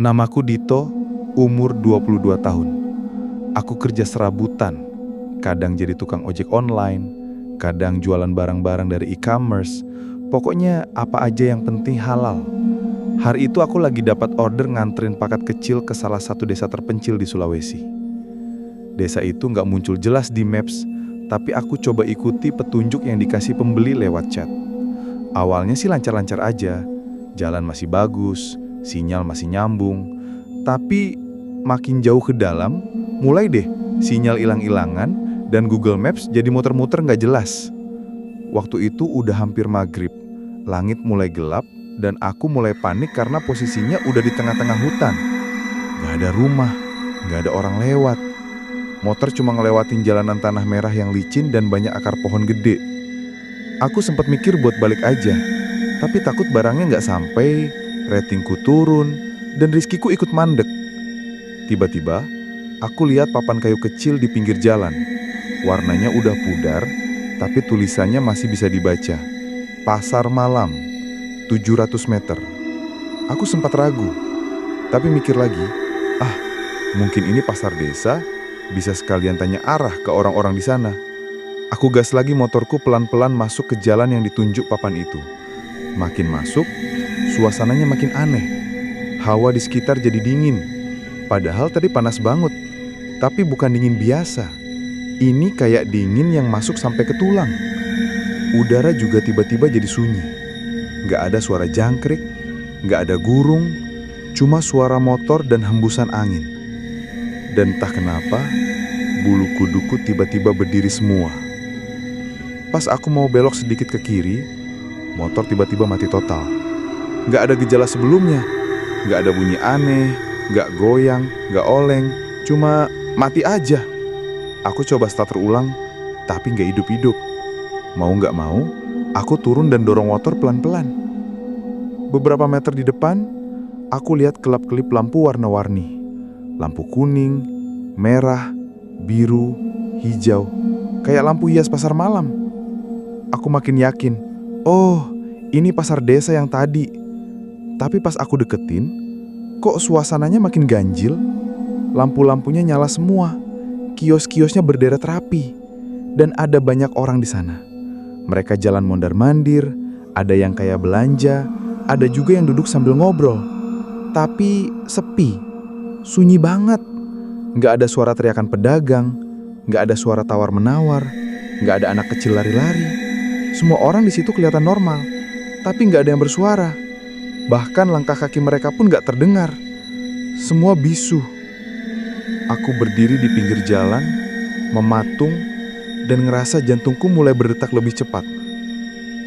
Namaku Dito, umur 22 tahun. Aku kerja serabutan, kadang jadi tukang ojek online, kadang jualan barang-barang dari e-commerce, pokoknya apa aja yang penting halal. Hari itu aku lagi dapat order nganterin paket kecil ke salah satu desa terpencil di Sulawesi. Desa itu nggak muncul jelas di Maps, tapi aku coba ikuti petunjuk yang dikasih pembeli lewat chat. Awalnya sih lancar-lancar aja, jalan masih bagus, sinyal masih nyambung. Tapi makin jauh ke dalam, mulai deh sinyal hilang-hilangan dan Google Maps jadi muter-muter nggak jelas. Waktu itu udah hampir maghrib, langit mulai gelap dan aku mulai panik karena posisinya udah di tengah-tengah hutan. Nggak ada rumah, nggak ada orang lewat. Motor cuma ngelewatin jalanan tanah merah yang licin dan banyak akar pohon gede. Aku sempat mikir buat balik aja, tapi takut barangnya nggak sampai, ratingku turun, dan rizkiku ikut mandek. Tiba-tiba, aku lihat papan kayu kecil di pinggir jalan. Warnanya udah pudar, tapi tulisannya masih bisa dibaca. Pasar Malam, 700 meter. Aku sempat ragu, tapi mikir lagi, mungkin ini pasar desa, bisa sekalian tanya arah ke orang-orang di sana. Aku gas lagi motorku pelan-pelan masuk ke jalan yang ditunjuk papan itu. Makin masuk, suasananya makin aneh. Hawa di sekitar jadi dingin. Padahal tadi panas banget. Tapi bukan dingin biasa. Ini kayak dingin yang masuk sampai ke tulang. Udara juga tiba-tiba jadi sunyi. Gak ada suara jangkrik, gak ada gurung, cuma suara motor dan hembusan angin. Dan entah kenapa, bulu kuduku tiba-tiba berdiri semua. Pas aku mau belok sedikit ke kiri, motor tiba-tiba mati total. Gak ada gejala sebelumnya, gak ada bunyi aneh, gak goyang, gak oleng, cuma mati aja. Aku coba starter ulang, tapi gak hidup-hidup. Mau gak mau, aku turun dan dorong motor pelan-pelan. Beberapa meter di depan, aku lihat kelap-kelip lampu warna-warni. Lampu kuning, merah, biru, hijau, kayak lampu hias pasar malam. Aku makin yakin, ini pasar desa yang tadi. Tapi pas aku deketin, kok suasananya makin ganjil? Lampu-lampunya nyala semua, kios-kiosnya berderet rapi, dan ada banyak orang di sana. Mereka jalan mondar-mandir, ada yang kayak belanja, ada juga yang duduk sambil ngobrol. Tapi sepi, sunyi banget. Nggak ada suara teriakan pedagang, nggak ada suara tawar-menawar, nggak ada anak kecil lari-lari. Semua orang di situ kelihatan normal, tapi nggak ada yang bersuara. Bahkan langkah kaki mereka pun nggak terdengar. Semua bisu. Aku berdiri di pinggir jalan, mematung, dan ngerasa jantungku mulai berdetak lebih cepat.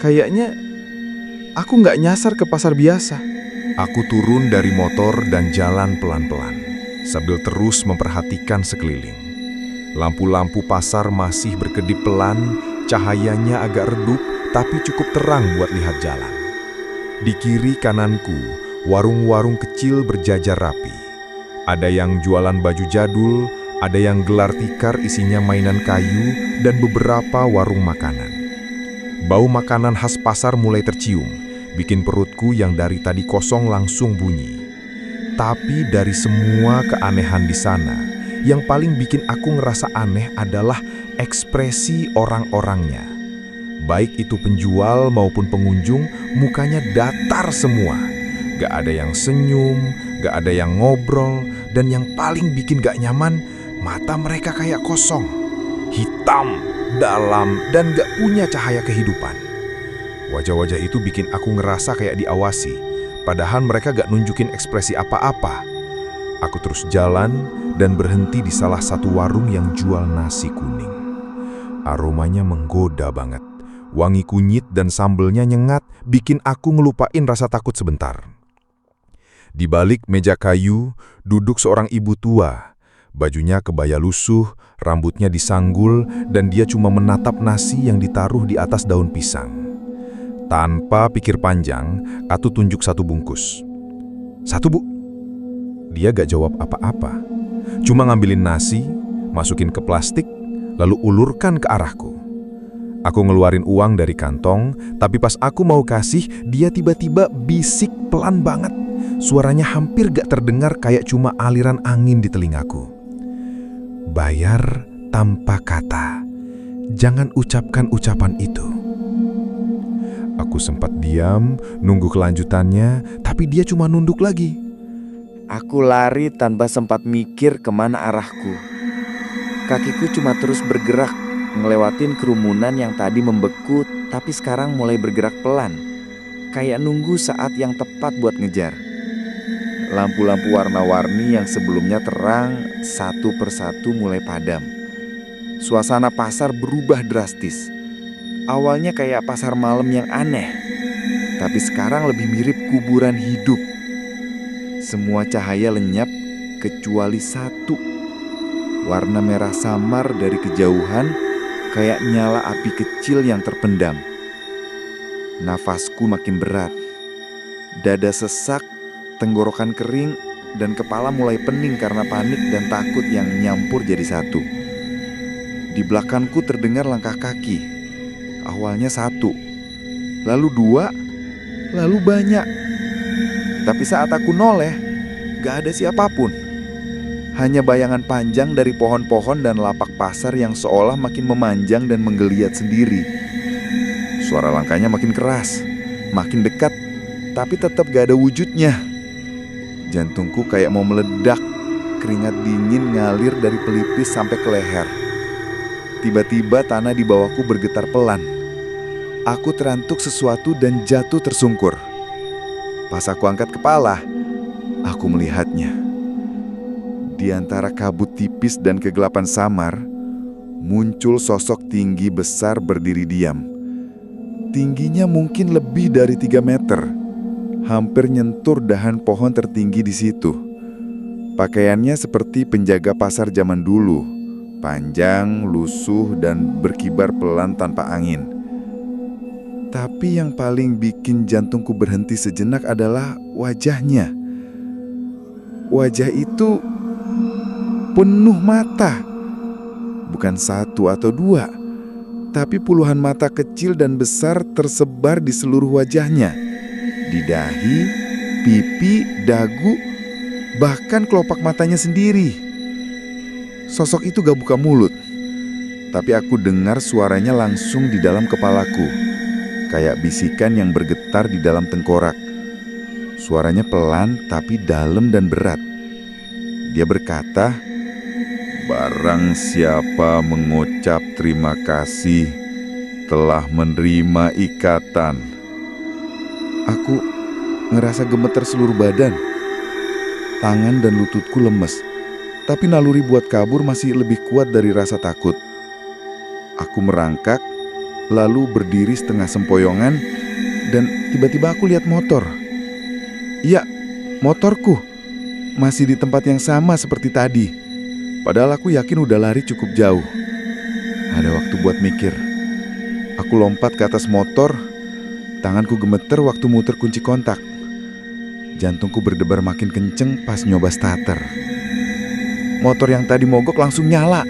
Kayaknya aku nggak nyasar ke pasar biasa. Aku turun dari motor dan jalan pelan-pelan, sambil terus memperhatikan sekeliling. Lampu-lampu pasar masih berkedip pelan, cahayanya agak redup, tapi cukup terang buat lihat jalan. Di kiri kananku, warung-warung kecil berjajar rapi. Ada yang jualan baju jadul, ada yang gelar tikar isinya mainan kayu, dan beberapa warung makanan. Bau makanan khas pasar mulai tercium, bikin perutku yang dari tadi kosong langsung bunyi. Tapi dari semua keanehan di sana, yang paling bikin aku ngerasa aneh adalah ekspresi orang-orangnya. Baik itu penjual maupun pengunjung, mukanya datar semua. Gak ada yang senyum, gak ada yang ngobrol, dan yang paling bikin gak nyaman, mata mereka kayak kosong, hitam, dalam, dan gak punya cahaya kehidupan. Wajah-wajah itu bikin aku ngerasa kayak diawasi, padahal mereka gak nunjukin ekspresi apa-apa. Aku terus jalan dan berhenti di salah satu warung yang jual nasi kuning. Aromanya menggoda banget. Wangi kunyit dan sambelnya nyengat bikin aku ngelupain rasa takut sebentar. Di balik meja kayu, duduk seorang ibu tua. Bajunya kebaya lusuh, rambutnya disanggul, dan dia cuma menatap nasi yang ditaruh di atas daun pisang. Tanpa pikir panjang, aku tunjuk satu bungkus. "Satu, Bu." Dia gak jawab apa-apa. Cuma ngambilin nasi, masukin ke plastik, lalu ulurkan ke arahku. Aku ngeluarin uang dari kantong, tapi pas aku mau kasih, dia tiba-tiba bisik pelan banget. Suaranya hampir gak terdengar, kayak cuma aliran angin di telingaku. Bayar tanpa kata. Jangan ucapkan ucapan itu. Aku sempat diam, nunggu kelanjutannya, tapi dia cuma nunduk lagi. Aku lari tanpa sempat mikir kemana arahku. Kakiku cuma terus bergerak, ngelewatin kerumunan yang tadi membeku, tapi sekarang mulai bergerak pelan. Kayak nunggu saat yang tepat buat ngejar. Lampu-lampu warna-warni yang sebelumnya terang, satu persatu mulai padam. Suasana pasar berubah drastis. Awalnya kayak pasar malam yang aneh, tapi sekarang lebih mirip kuburan hidup. Semua cahaya lenyap kecuali satu. Warna merah samar dari kejauhan, kayak nyala api kecil yang terpendam. Nafasku makin berat. Dada sesak, tenggorokan kering, dan kepala mulai pening karena panik dan takut yang nyampur jadi satu. Di belakangku terdengar langkah kaki. Awalnya satu, lalu dua, lalu banyak. Tapi saat aku noleh, gak ada siapapun. Hanya bayangan panjang dari pohon-pohon dan lapak pasar yang seolah makin memanjang dan menggeliat sendiri. Suara langkahnya makin keras, makin dekat, tapi tetap gak ada wujudnya. Jantungku kayak mau meledak, keringat dingin ngalir dari pelipis sampai ke leher. Tiba-tiba tanah di bawahku bergetar pelan. Aku terantuk sesuatu dan jatuh tersungkur. Pas aku angkat kepala, aku melihatnya. Di antara kabut tipis dan kegelapan samar, muncul sosok tinggi besar berdiri diam. Tingginya mungkin lebih dari 3 meter, hampir nyentuh dahan pohon tertinggi di situ. Pakaiannya seperti penjaga pasar zaman dulu, panjang, lusuh, dan berkibar pelan tanpa angin. Tapi yang paling bikin jantungku berhenti sejenak adalah wajahnya. Wajah itu penuh mata. Bukan satu atau dua, tapi puluhan mata kecil dan besar tersebar di seluruh wajahnya. Di dahi, pipi, dagu, bahkan kelopak matanya sendiri. Sosok itu gak buka mulut, tapi aku dengar suaranya langsung di dalam kepalaku. Kayak bisikan yang bergetar di dalam tengkorak. Suaranya pelan tapi dalam dan berat. Dia berkata, "Barang siapa mengucap terima kasih telah menerima ikatan." Aku ngerasa gemeter seluruh badan. Tangan dan lututku lemes, tapi naluri buat kabur masih lebih kuat dari rasa takut. Aku merangkak, lalu berdiri setengah sempoyongan, dan tiba-tiba aku lihat motor. Iya, motorku masih di tempat yang sama seperti tadi. Padahal aku yakin udah lari cukup jauh. Ada waktu buat mikir. Aku lompat ke atas motor. Tanganku gemeter waktu muter kunci kontak. Jantungku berdebar makin kenceng pas nyoba starter. Motor yang tadi mogok langsung nyala.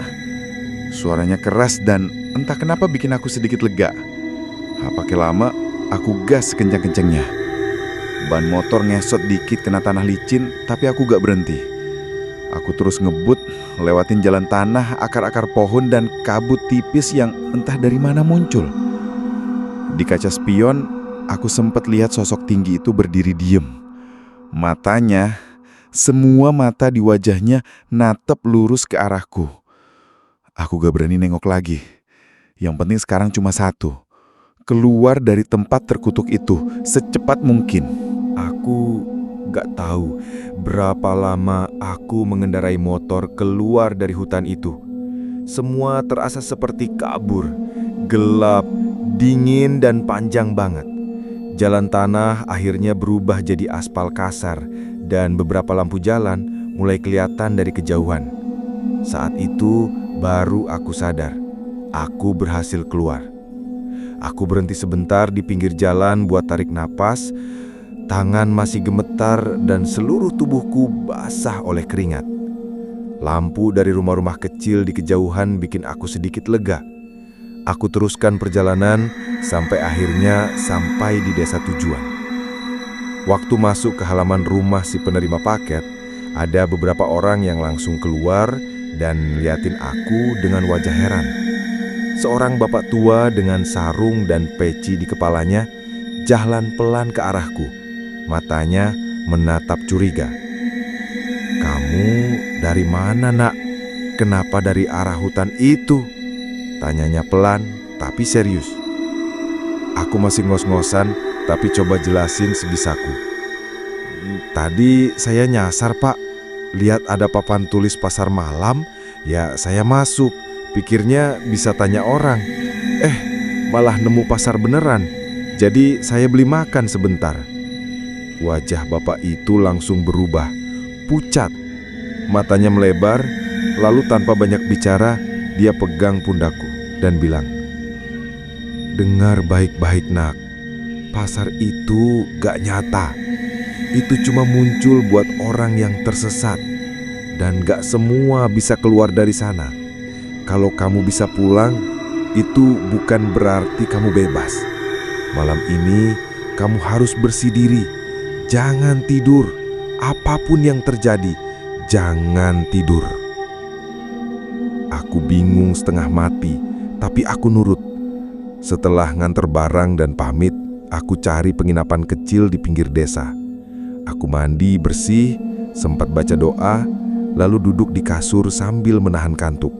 Suaranya keras dan entah kenapa bikin aku sedikit lega. Pakai lama, aku gas sekencang-kencangnya. Ban motor ngesot dikit kena tanah licin, tapi aku gak berhenti. Aku terus ngebut, lewatin jalan tanah, akar-akar pohon, dan kabut tipis yang entah dari mana muncul. Di kaca spion, aku sempat lihat sosok tinggi itu berdiri diem. Matanya, semua mata di wajahnya natep lurus ke arahku. Aku gak berani nengok lagi. Yang penting sekarang cuma satu. Keluar dari tempat terkutuk itu secepat mungkin. Aku gak tahu berapa lama aku mengendarai motor keluar dari hutan itu. Semua terasa seperti kabur, gelap, dingin, dan panjang banget. Jalan tanah akhirnya berubah jadi aspal kasar dan beberapa lampu jalan mulai kelihatan dari kejauhan. Saat itu baru aku sadar, aku berhasil keluar. Aku berhenti sebentar di pinggir jalan buat tarik napas. Tangan masih gemetar dan seluruh tubuhku basah oleh keringat. Lampu dari rumah-rumah kecil di kejauhan bikin aku sedikit lega. Aku teruskan perjalanan sampai akhirnya sampai di desa tujuan. Waktu masuk ke halaman rumah si penerima paket, ada beberapa orang yang langsung keluar dan liatin aku dengan wajah heran. Seorang bapak tua dengan sarung dan peci di kepalanya jalan pelan ke arahku. Matanya menatap curiga. "Kamu dari mana, Nak? Kenapa dari arah hutan itu?" Tanyanya pelan tapi serius. Aku masih ngos-ngosan tapi coba jelasin sebisaku. "Tadi saya nyasar, Pak. Lihat ada papan tulis pasar malam, ya saya masuk. Pikirnya bisa tanya orang. Malah nemu pasar beneran. Jadi saya beli makan sebentar." Wajah bapak itu langsung berubah, pucat. Matanya melebar, lalu tanpa banyak bicara, dia pegang pundakku dan bilang, "Dengar baik-baik, Nak. Pasar itu gak nyata. Itu cuma muncul buat orang yang tersesat. Dan gak semua bisa keluar dari sana. Kalau kamu bisa pulang, itu bukan berarti kamu bebas. Malam ini kamu harus bersih diri. Jangan tidur. Apapun yang terjadi, jangan tidur." Aku bingung setengah mati, tapi aku nurut. Setelah nganter barang dan pamit, aku cari penginapan kecil di pinggir desa. Aku mandi bersih, sempat baca doa, lalu duduk di kasur sambil menahan kantuk.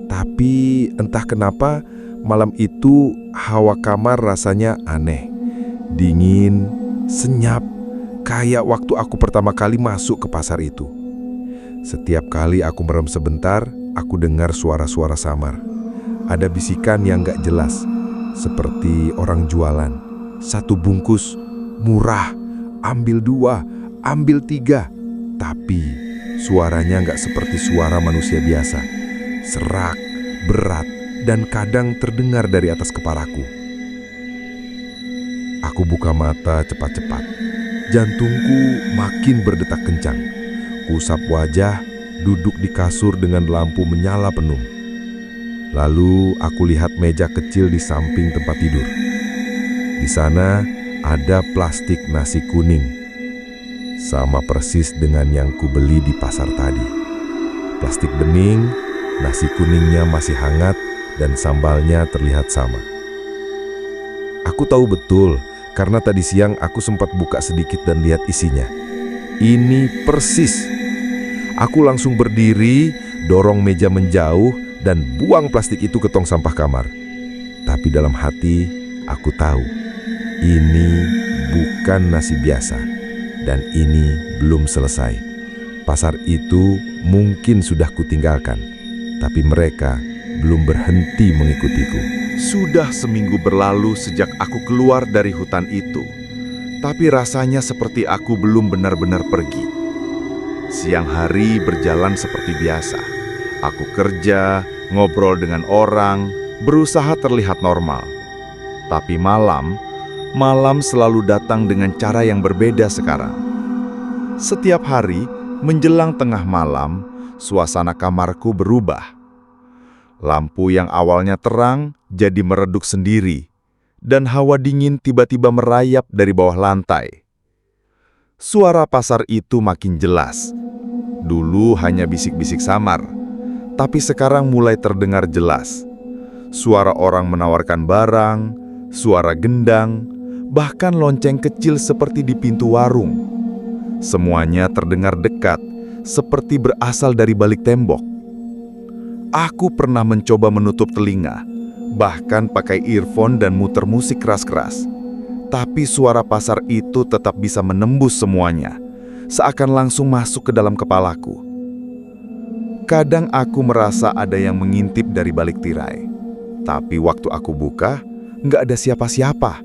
Tapi entah kenapa malam itu hawa kamar rasanya aneh. Dingin, senyap, kayak waktu aku pertama kali masuk ke pasar itu. Setiap kali aku merem sebentar, aku dengar suara-suara samar. Ada bisikan yang gak jelas, seperti orang jualan. "1 bungkus, murah, ambil 2, ambil 3. Tapi suaranya gak seperti suara manusia biasa. Serak, berat, dan kadang terdengar dari atas kepalaku. Aku buka mata cepat-cepat. Jantungku makin berdetak kencang. Kusap wajah, duduk di kasur dengan lampu menyala penuh. Lalu aku lihat meja kecil di samping tempat tidur. Di sana ada plastik nasi kuning. Sama persis dengan yang kubeli di pasar tadi. Plastik bening, nasi kuningnya masih hangat, dan sambalnya terlihat sama. Aku tahu betul, karena tadi siang aku sempat buka sedikit dan lihat isinya. Ini persis. Aku langsung berdiri, dorong meja menjauh, dan buang plastik itu ke tong sampah kamar. Tapi dalam hati, aku tahu, ini bukan nasi biasa, dan ini belum selesai. Pasar itu mungkin sudah kutinggalkan, tapi mereka belum berhenti mengikutiku. Sudah seminggu berlalu sejak aku keluar dari hutan itu, tapi rasanya seperti aku belum benar-benar pergi. Siang hari berjalan seperti biasa. Aku kerja, ngobrol dengan orang, berusaha terlihat normal. Tapi malam selalu datang dengan cara yang berbeda sekarang. Setiap hari, menjelang tengah malam, suasana kamarku berubah. Lampu yang awalnya terang jadi meredup sendiri, dan hawa dingin tiba-tiba merayap dari bawah lantai. Suara pasar itu makin jelas. Dulu hanya bisik-bisik samar, tapi sekarang mulai terdengar jelas. Suara orang menawarkan barang, suara gendang, bahkan lonceng kecil seperti di pintu warung. Semuanya terdengar dekat, seperti berasal dari balik tembok. Aku pernah mencoba menutup telinga, bahkan pakai earphone dan muter musik keras-keras. Tapi suara pasar itu tetap bisa menembus semuanya, seakan langsung masuk ke dalam kepalaku. Kadang aku merasa ada yang mengintip dari balik tirai. Tapi waktu aku buka, nggak ada siapa-siapa.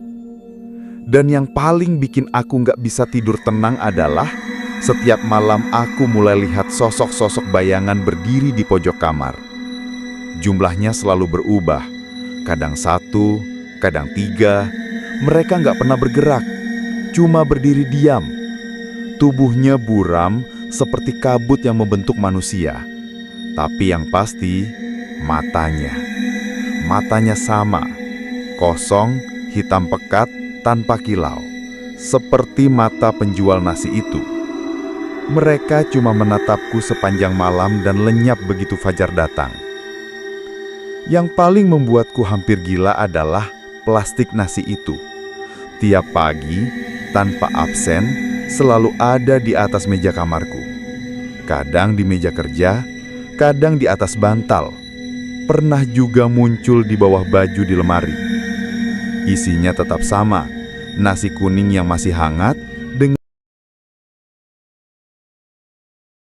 Dan yang paling bikin aku nggak bisa tidur tenang adalah setiap malam aku mulai lihat sosok-sosok bayangan berdiri di pojok kamar. Jumlahnya selalu berubah, kadang 1, kadang 3. Mereka nggak pernah bergerak, cuma berdiri diam. Tubuhnya buram seperti kabut yang membentuk manusia. Tapi yang pasti, matanya sama, kosong, hitam pekat, tanpa kilau. seperti mata penjual nasi itu. Mereka cuma menatapku sepanjang malam dan lenyap begitu fajar datang. Yang paling membuatku hampir gila adalah plastik nasi itu. Tiap pagi, tanpa absen, selalu ada di atas meja kamarku. Kadang di meja kerja, kadang di atas bantal. Pernah juga muncul di bawah baju di lemari. Isinya tetap sama, nasi kuning yang masih hangat